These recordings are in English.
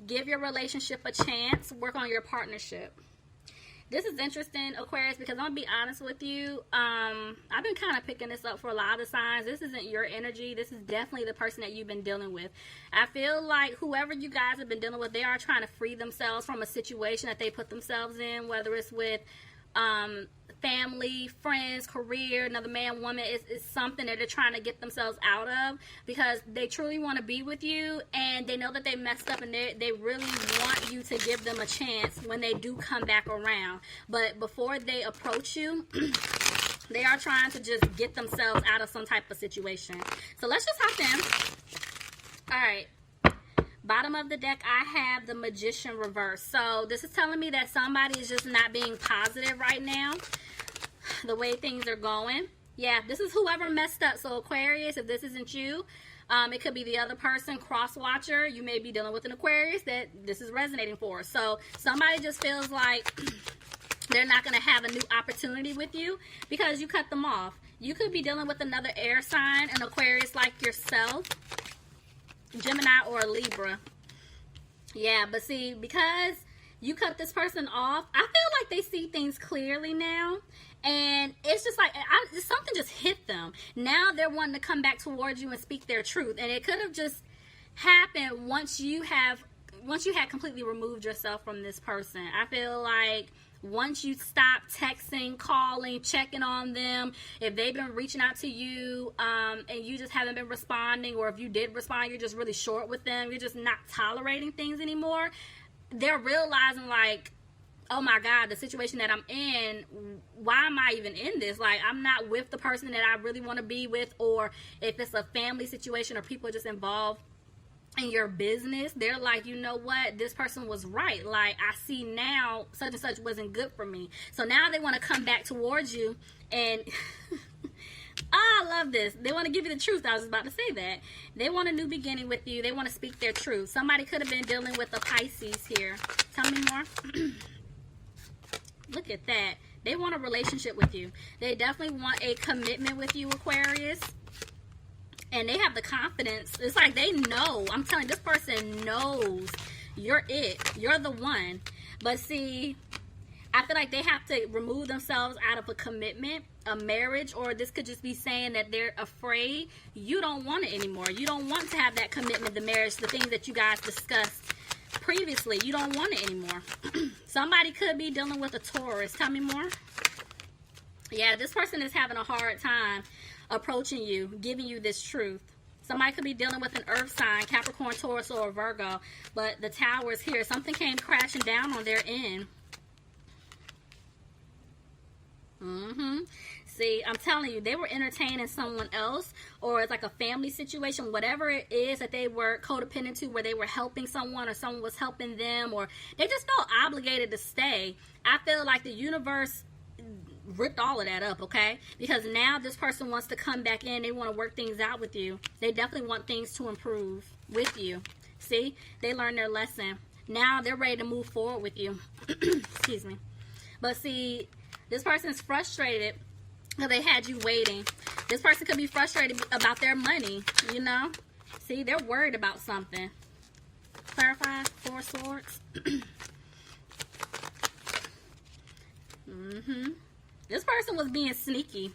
Give your relationship a chance. Work on your partnership. This is interesting, Aquarius, because I'm going to be honest with you. I've been kind of picking this up for a lot of the signs. This isn't your energy. This is definitely the person that you've been dealing with. I feel like whoever you guys have been dealing with, they are trying to free themselves from a situation that they put themselves in, whether it's with family, friends, career, another man, woman. It's something that they're trying to get themselves out of, because they truly want to be with you, and they know that they messed up, and they really want you to give them a chance when they do come back around. But before they approach you, they are trying to just get themselves out of some type of situation. So let's just hop in. All right. Bottom of the deck, I have the Magician reverse. So this is telling me that somebody is just not being positive right now, the way things are going. Yeah, this is whoever messed up. So Aquarius, if this isn't you, it could be the other person, cross watcher. You may be dealing with an Aquarius that this is resonating for. So somebody just feels like they're not going to have a new opportunity with you because you cut them off. You could be dealing with another air sign, an Aquarius like yourself, Gemini or Libra. Yeah, but see, because you cut this person off, I feel like they see things clearly now, and it's just like something just hit them. Now they're wanting to come back towards you and speak their truth, and it could have just happened once you had completely removed yourself from this person. I feel like once you stop texting, calling, checking on them, if they've been reaching out to you and you just haven't been responding, or if you did respond, you're just really short with them, you're just not tolerating things anymore, they're realizing like, oh my God, the situation that I'm in, why am I even in this? Like, I'm not with the person that I really want to be with. Or if it's a family situation or people are just involved in your business, they're like, you know what, this person was right. Like, I see now such and such wasn't good for me. So now they want to come back towards you, and I love this. They want to give you the truth. I was about to say that. They want a new beginning with you. They want to speak their truth. Somebody could have been dealing with a Pisces here. Tell me more. Look at that. They want a relationship with you. They definitely want a commitment with you, Aquarius. And they have the confidence. It's like they know. I'm telling you, this person knows you're it. You're the one. But see, I feel like they have to remove themselves out of a commitment, a marriage, or this could just be saying that they're afraid. You don't want it anymore. You don't want to have that commitment, the marriage, the things that you guys discussed previously. You don't want it anymore. Somebody could be dealing with a Taurus. Tell me more. Yeah, this person is having a hard time approaching you, giving you this truth. Somebody could be dealing with an earth sign, Capricorn, Taurus, or a Virgo. But the Tower is here. Something came crashing down on their end. See, I'm telling you, they were entertaining someone else, or it's like a family situation, whatever it is that they were codependent to, where they were helping someone or someone was helping them, or they just felt obligated to stay. I feel like the universe ripped all of that up, okay? Because now this person wants to come back in. They want to work things out with you. They definitely want things to improve with you. See, they learned their lesson. Now they're ready to move forward with you. Excuse me. But see, this person's frustrated because they had you waiting. This person could be frustrated about their money, you know? See, they're worried about something. Clarify. Four Swords. This person was being sneaky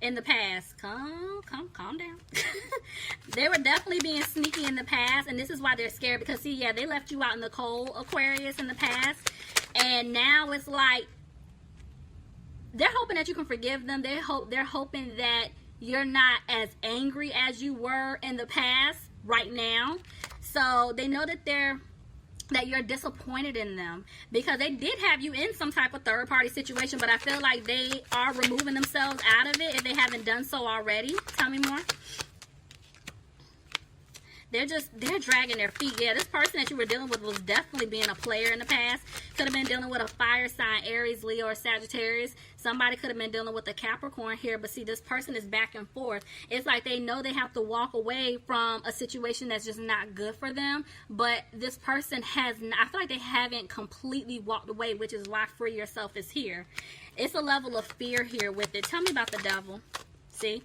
in the past. Calm down. They were definitely being sneaky in the past, and this is why they're scared. Because see, yeah, they left you out in the cold, Aquarius, in the past, and now it's like they're hoping that you can forgive them. They're hoping that you're not as angry as you were in the past right now. So they know that you're disappointed in them, because they did have you in some type of third-party situation, but I feel like they are removing themselves out of it if they haven't done so already. Tell me more. They're dragging their feet. Yeah, this person that you were dealing with was definitely being a player in the past. Could have been dealing with a fire sign, Aries, Leo, or Sagittarius. Somebody could have been dealing with a Capricorn here, but see, this person is back and forth. It's like they know they have to walk away from a situation that's just not good for them, but this person has not, I feel like they haven't completely walked away, which is why Free Yourself is here. It's a level of fear here with it. Tell me about the Devil. See?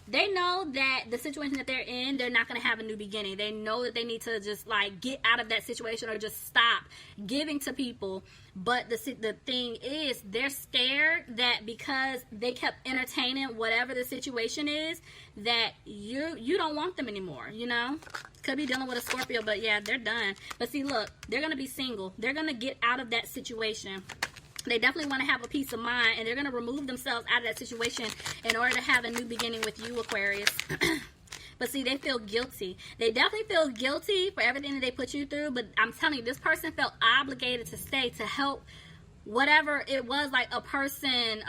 They know that the situation that they're in, they're not going to have a new beginning. They know that they need to just like get out of that situation or just stop giving to people. But the thing is, they're scared that because they kept entertaining whatever the situation is, that you don't want them anymore, you know? Could be dealing with a Scorpio, but yeah, they're done. But see, look, they're going to be single. They're going to get out of that situation. They definitely want to have a peace of mind, and they're going to remove themselves out of that situation in order to have a new beginning with you, Aquarius. But see, they feel guilty. They definitely feel guilty for everything that they put you through, but I'm telling you, this person felt obligated to stay to help whatever it was, like a person,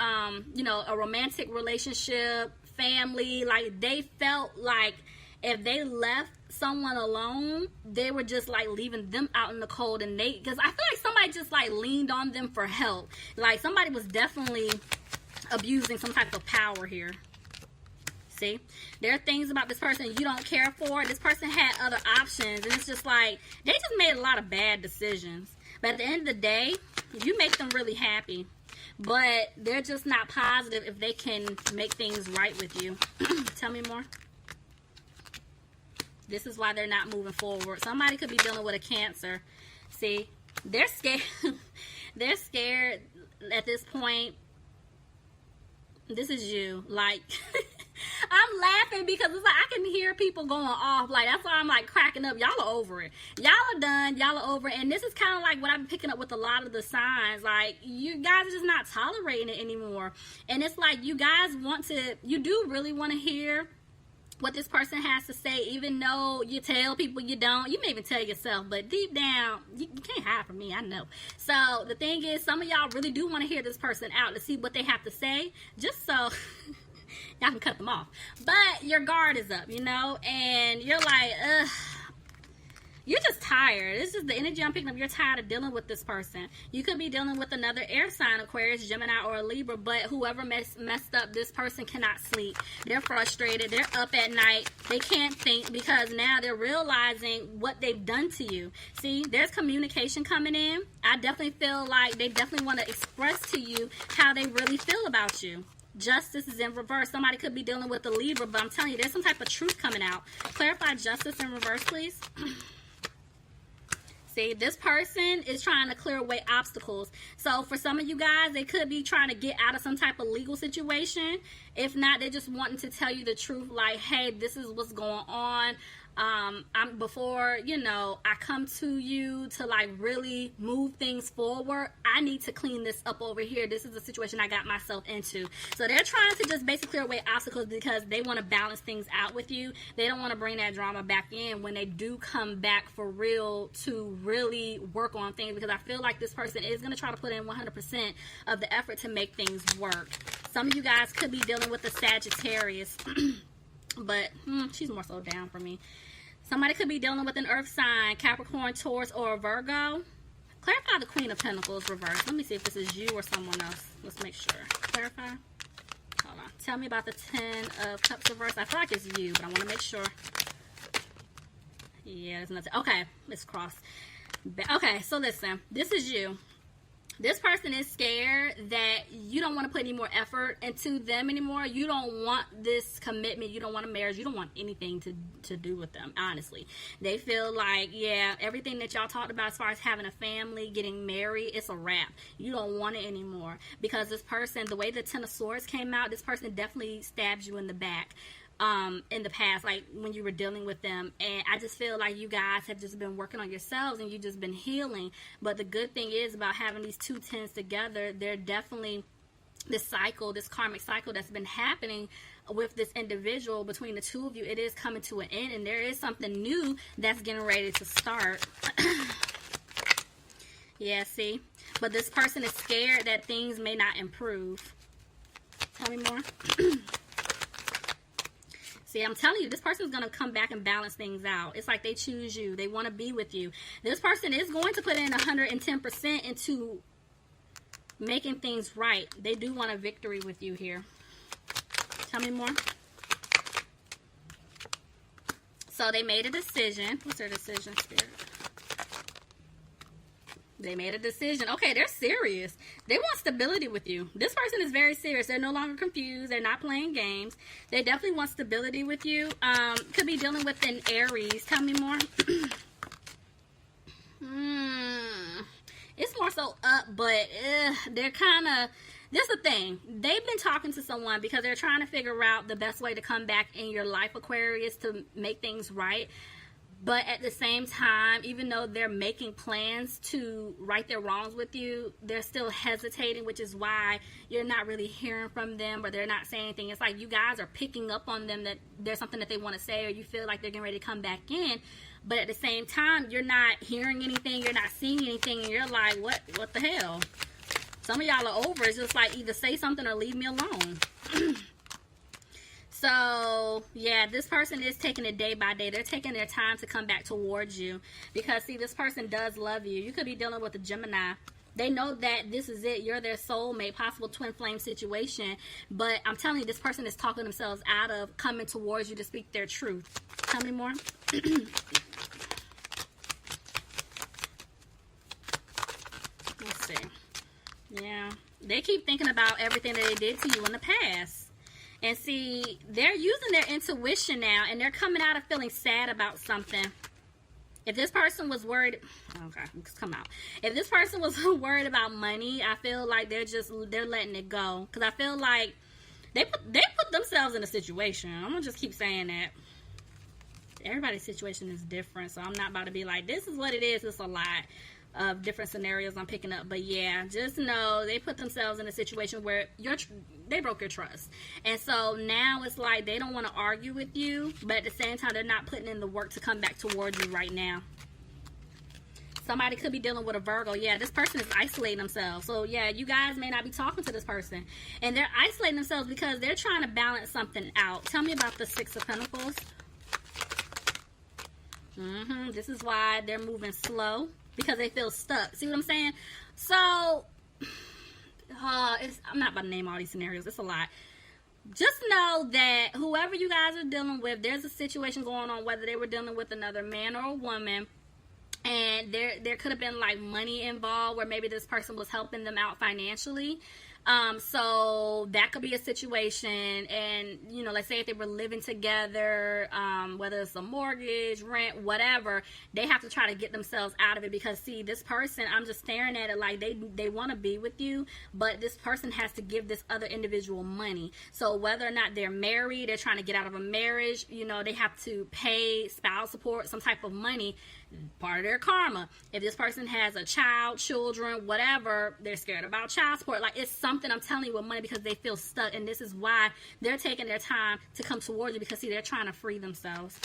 you know, a romantic relationship, family. Like, they felt like if they left someone alone, they were just like leaving them out in the cold. And because I feel like somebody just like leaned on them for help. Like, somebody was definitely abusing some type of power here. See, there are things about this person you don't care for. This person had other options, and it's just like they just made a lot of bad decisions. But at the end of the day, you make them really happy, but they're just not positive if they can make things right with you. Tell me more. This is why they're not moving forward. Somebody could be dealing with a Cancer. See, they're scared. They're scared at this point. This is you. Like, I'm laughing because it's like I can hear people going off. Like, that's why I'm like cracking up. Y'all are over it. Y'all are done. Y'all are over it. And this is kind of like what I've been picking up with a lot of the signs. Like, you guys are just not tolerating it anymore. And it's like you guys you do really want to hear what this person has to say, even though you tell people you don't. You may even tell yourself, but deep down, you can't hide from me, I know. So the thing is, some of y'all really do want to hear this person out to see what they have to say, just so y'all can cut them off. But your guard is up, you know, and you're like, ugh. You're just tired. This is the energy I'm picking up. You're tired of dealing with this person. You could be dealing with another air sign, Aquarius, Gemini, or a Libra, but whoever messed up this person cannot sleep. They're frustrated. They're up at night. They can't think because now they're realizing what they've done to you. See, there's communication coming in. I definitely feel like they definitely want to express to you how they really feel about you. Justice is in reverse. Somebody could be dealing with a Libra, but I'm telling you, there's some type of truth coming out. Clarify justice in reverse, please. See, this person is trying to clear away obstacles. So for some of you guys, they could be trying to get out of some type of legal situation. If not, they're just wanting to tell you the truth. Like, hey, this is what's going on. Before, you know, I come to you to like really move things forward, I need to clean this up over here. This is the situation I got myself into. So they're trying to just basically clear away obstacles because they want to balance things out with you. They don't want to bring that drama back in when they do come back for real to really work on things, because I feel like this person is going to try to put in 100% of the effort to make things work. Some of you guys could be dealing with a Sagittarius, but she's more so down for me. Somebody could be dealing with an earth sign, Capricorn, Taurus, or a Virgo. Clarify the Queen of Pentacles reverse. Let me see if this is you or someone else. Let's make sure. Clarify. Hold on. Tell me about the 10 of Cups reverse. I feel like it's you, but I want to make sure. Yeah, there's nothing. Okay, it's crossed. Okay, so listen. This is you. This person is scared that you don't want to put any more effort into them anymore. You don't want this commitment. You don't want a marriage. You don't want anything to do with them, honestly. They feel like, yeah, everything that y'all talked about as far as having a family, getting married, it's a wrap. You don't want it anymore. Because this person, the way the Ten of Swords came out, this person definitely stabs you in the back. In the past, like when you were dealing with them, and I just feel like you guys have just been working on yourselves and you just been healing. But the good thing is about having these two tens together, they're definitely this cycle, this karmic cycle that's been happening with this individual between the two of you, it is coming to an end, and there is something new that's getting ready to start. Yeah, see, but this person is scared that things may not improve. Tell me more. See, I'm telling you, this person is going to come back and balance things out. It's like they choose you. They want to be with you. This person is going to put in 110% into making things right. They do want a victory with you here. Tell me more. So they made a decision. What's their decision, Spirit? They made a decision. Okay, they're serious. They want stability with you. This person is very serious. They're no longer confused. They're not playing games. They definitely want stability with you. Could be dealing with an Aries. Tell me more. It's more so up, but they're kind of... This is the thing. They've been talking to someone because they're trying to figure out the best way to come back in your life, Aquarius, to make things right. But at the same time, even though they're making plans to right their wrongs with you, they're still hesitating, which is why you're not really hearing from them, or they're not saying anything. It's like you guys are picking up on them that there's something that they want to say, or you feel like they're getting ready to come back in. But at the same time, you're not hearing anything, you're not seeing anything, and you're like, what the hell? Some of y'all are over. It's just like either say something or leave me alone. So, yeah, this person is taking it day by day. They're taking their time to come back towards you. Because, see, this person does love you. You could be dealing with a Gemini. They know that this is it. You're their soulmate, possible twin flame situation. But I'm telling you, this person is talking themselves out of coming towards you to speak their truth. Tell me more. Let's see. Yeah. They keep thinking about everything that they did to you in the past. And see, they're using their intuition now, and they're coming out of feeling sad about something. If this person was worried, okay, come out. If this person was worried about money, I feel like they're letting it go. Because I feel like they put themselves in a situation. I'm going to just keep saying that. Everybody's situation is different, so I'm not about to be like, this is what it is. It's a lot of different scenarios I'm picking up. But yeah, just know they put themselves in a situation where they broke your trust. And so now it's like they don't want to argue with you, but at the same time, they're not putting in the work to come back towards you right now. Somebody could be dealing with a Virgo. Yeah, this person is isolating themselves. So yeah, you guys may not be talking to this person. And they're isolating themselves because they're trying to balance something out. Tell me about the Six of Pentacles. This is why they're moving slow. Because they feel stuck. See what I'm saying? So, I'm not about to name all these scenarios. It's a lot. Just know that whoever you guys are dealing with, there's a situation going on, whether they were dealing with another man or a woman. And there could have been like money involved where maybe this person was helping them out financially. So that could be a situation. And, you know, let's say if they were living together, whether it's a mortgage, rent, whatever, they have to try to get themselves out of it. Because, see, this person, I'm just staring at it like they want to be with you, but this person has to give this other individual money. So whether or not they're married, they're trying to get out of a marriage, you know, they have to pay spouse support, some type of money, part of their karma. If this person has a child, children, whatever, they're scared about child support. Like, it's something, I'm telling you, with money, because they feel stuck. And this is why they're taking their time to come towards you, because see, they're trying to free themselves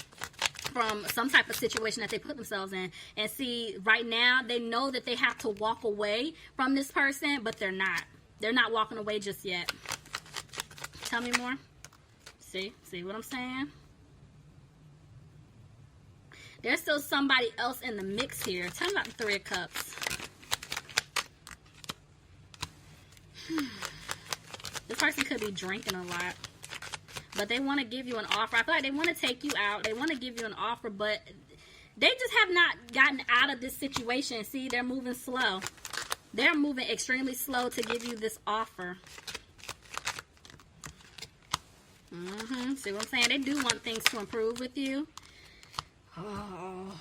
from some type of situation that they put themselves in. And see, right now they know that they have to walk away from this person, but they're not walking away just yet. Tell me more. See what I'm saying? There's still somebody else in the mix here. Tell me about the Three of Cups. This person could be drinking a lot. But they want to give you an offer. I feel like they want to take you out. They want to give you an offer, but they just have not gotten out of this situation. See, they're moving slow. They're moving extremely slow to give you this offer. See what I'm saying? They do want things to improve with you. Oh.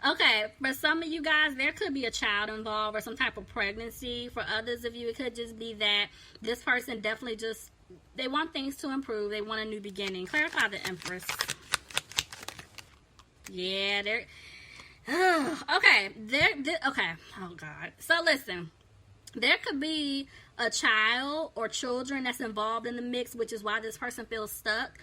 Okay, for some of you guys, there could be a child involved or some type of pregnancy. For others of you, it could just be that this person definitely just, they want things to improve. They want a new beginning. Clarify the Empress. Yeah, they're... okay, okay. Oh, God. So, listen. There could be a child or children that's involved in the mix, which is why this person feels stuck.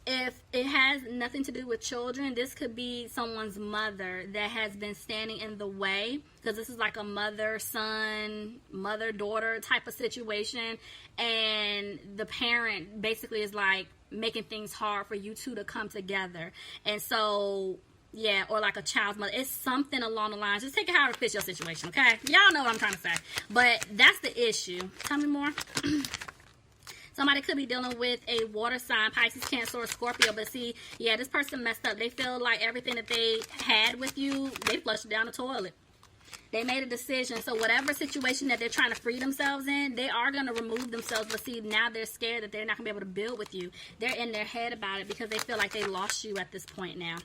If it has nothing to do with children, this could be someone's mother that has been standing in the way, because this is like a mother-son, mother-daughter type of situation, and the parent basically is like making things hard for you two to come together. And so, yeah, or like a child's mother. It's something along the lines. Just take it however it fits your situation, okay? Y'all know what I'm trying to say. But that's the issue. Tell me more. Somebody could be dealing with a water sign, Pisces, Cancer, or Scorpio. But see, yeah, this person messed up. They feel like everything that they had with you, they flushed it down the toilet. They made a decision. So whatever situation that they're trying to free themselves in, they are going to remove themselves. But see, now they're scared that they're not going to be able to build with you. They're in their head about it because they feel like they lost you at this point now.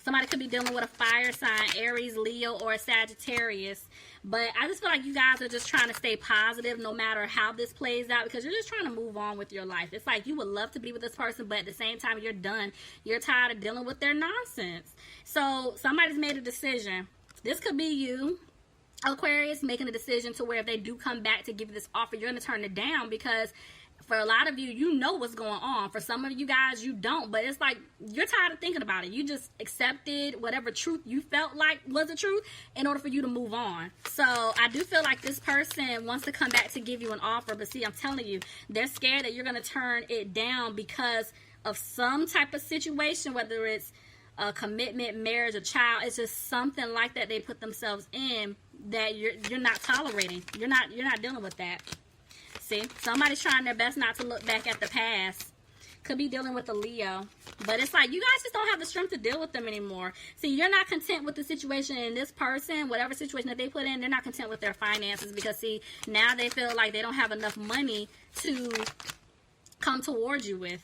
Somebody could be dealing with a fire sign, Aries, Leo, or a Sagittarius. But I just feel like you guys are just trying to stay positive no matter how this plays out, because you're just trying to move on with your life. It's like you would love to be with this person, but at the same time, you're done. You're tired of dealing with their nonsense. So somebody's made a decision. This could be you, Aquarius, making a decision to where if they do come back to give you this offer, you're going to turn it down because for a lot of you, you know what's going on. For some of you guys, you don't. But it's like you're tired of thinking about it. You just accepted whatever truth you felt like was the truth in order for you to move on. So I do feel like this person wants to come back to give you an offer. But see, I'm telling you, they're scared that you're going to turn it down because of some type of situation, whether it's a commitment, marriage, a child. It's just something like that they put themselves in that you're not tolerating. You're not dealing with that. See, somebody's trying their best not to look back at the past. Could be dealing with a Leo. But it's like you guys just don't have the strength to deal with them anymore. See, you're not content with the situation, and this person, whatever situation that they put in, they're not content with their finances because, see, now they feel like they don't have enough money to come towards you with.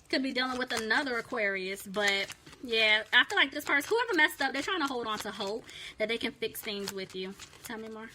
Could be dealing with another Aquarius, but yeah, I feel like this person, whoever messed up, they're trying to hold on to hope that they can fix things with you. Tell me more.